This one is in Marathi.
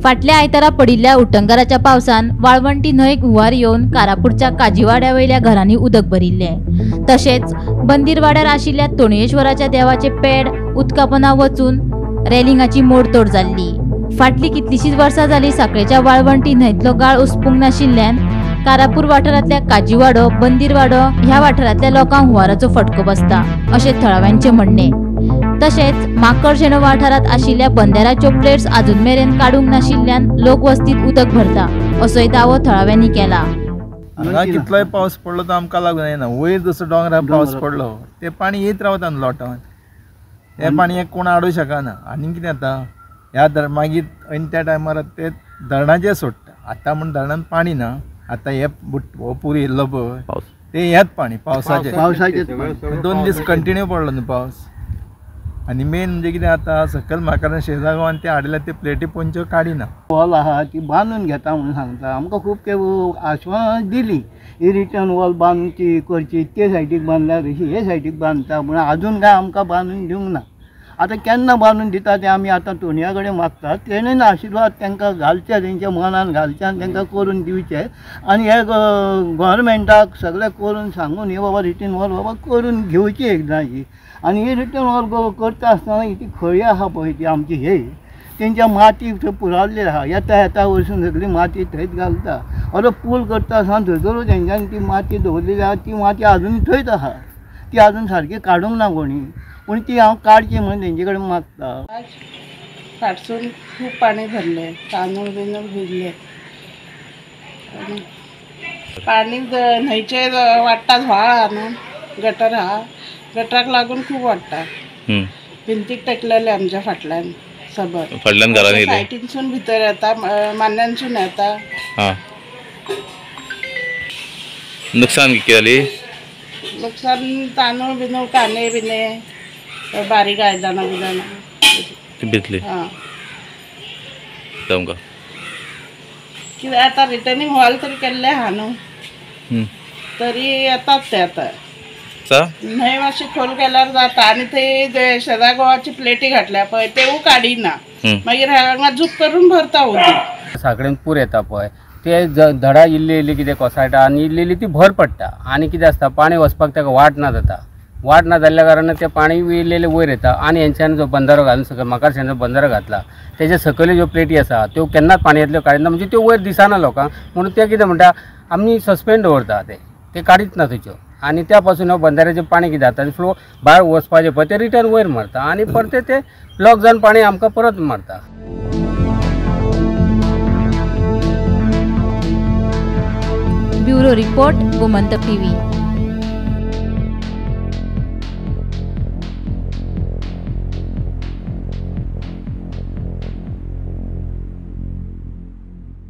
फाटल्या आयतारा पडिल्ल्या उटंगराच्या पावसान वाळवंटी न्हंयक हुंवार येवन कारापूरच्या काजीवाड्यावयल्या घरांनी उदक भरिल्ले। तशेंच बंदीरवाड्यार आशिल्ल्या तोणयेश्वराच्या देवाचे पेड उदकापोंदा वचून रेलिंगाची मोडतोड जाल्ली। फाटली कितलीशीच वर्सां जाली साखळेच्या वाळवंटी न्हंयतलो गाळ उसपूंक नाशिल्ल्यान कारापूर वाठारांतल्या काजीवाडो बंदीरवाडो ह्या वाठारांतल्या लोकांक हुंवाराचो फटको बसता अशें थळाव्यांचे म्हणणे। तशेंच माकडशेणो वाठारांत आशिल्ल्या बंदेराच्यो प्लेट्स अजून मेरेन काडूंक नाशिल्ल्यान लोकवस्तीत उदक भरता असोय दावो थळाव्यांनी केला। हांगा कितलोय पावस पडलो तो आमकां लागून येना। वयर जसो डोंगरार पावस पडलो ते पाणी येत रावता न्हू लोटावन, हे पाणी कोण आडूं शकना। आनी कितें जाता ह्या मागीर ऐन त्या टायमार ते धरणाचेर सोडटा। आतां म्हण धरणान पाणी ना, आतां हे पूर येयल्लो पळय ते हेच पाणी पावसाचे 2 दीस कंटिन्यू पडलो न्हू पावस। आनी मेन म्हणजे कितें जाता सकयल म्हाका शेजागांवान ते हाडिल्ले ते प्लेटी पोंच्यो काडिना। वॉल आहा ती बांदून घेता म्हणून सांगता आमकां खूब ते आश्वासन दिली ही रिटर्न वॉल बांदून ती करची, ते सायडीक बांदल्यार हे सायडीक बांदता म्हणून अजून काय आमकां बांदून दिवंक ना। आतां केन्ना बांदून दिता ते आमी आतां तोणया कडेन मागतात, तेणेन आशिर्वाद तांकां घालचे, तेंच्या मनान घालचे आनी तांकां करून दिवचे। आनी हे गव्हर्मेंटाक सगळें करून सांगून हे बाबा रिटर्न वॉल बाबा करून घेवची एकदांची। आनी ही रिटर्न वॉल करता आसतना ही खळी आहा पळय ती आमची हे तेंच्या माती थंय पुरावल्ली आहा, येता वरसून सगळी माती थंयच घालता। असो पूल करता आसतना थंयसरूच तेंच्यांनी ती माती दवरलेली आहा, ती माती अजून थंयच आहा, ती अजून सारकी काडूंक ना कोणी, पूण ती हांव काडची म्हणून तेंचे कडेन मागता। फाटसून खूब पाणी भरले, तांदूळ बिंदूळ भिजले, पाणी न्हंयचेर वाडटा व्हाळ आहा न्हू, गटर आहा, गटराक लागून खूब वाडटा। भिंतीक टेकलेले आमच्या फाटल्यान सबब फाटल्यान घरांनी सायटीनसून भितर येता, मान्यांसून येता। नुकसान किती जाली? नुकसान तांदूळ बिंदूळ कांदे बिने बारीक आयदनां बिदनां भितली। कितें आतां रिटर्निंग वॉल तरी केल्ले आहा न्हू, तरी येतात ते आतां न्हंय मातशी खोल केल्यार जाता। आनी थंय शेजा गोवाची प्लेटी घातल्या पळय तेवूय काडिना, मागीर हांगा झूक करून भरता उदक। साखळेन पूर येता पळय ते धडा इल्ली कितें कोसायटा आनी इल्ली ती भर पडटा आनी कितें आसता पाणी वचपाक ताका वाट ना जाता। वाट ना जाल्ल्या कारणान ते पाणी इल्लेले वयर येता आनी हेंच्यानी जो बंदारो घालून सकयल माकडशेंचो बंदारो घातला तेजे सकयल ज्यो प्लेटी आसा त्यो केन्नाच पाणयातल्यो काडिना, म्हणजे त्यो वयर दिसना लोकांक, म्हणून ते कितें म्हणटा आमी सस्पेंड दवरता ते काडीत ना थंयच्यो। आनी त्या पासून हो बंदाऱ्याचें पाणी कितें जाता फ्लो भायर वचपाचें पळय ते रिटर्न वयर मारता आनी परते ते ब्लॉक जावन पाणी आमकां परत मारता। Bureau report Gomantak TV.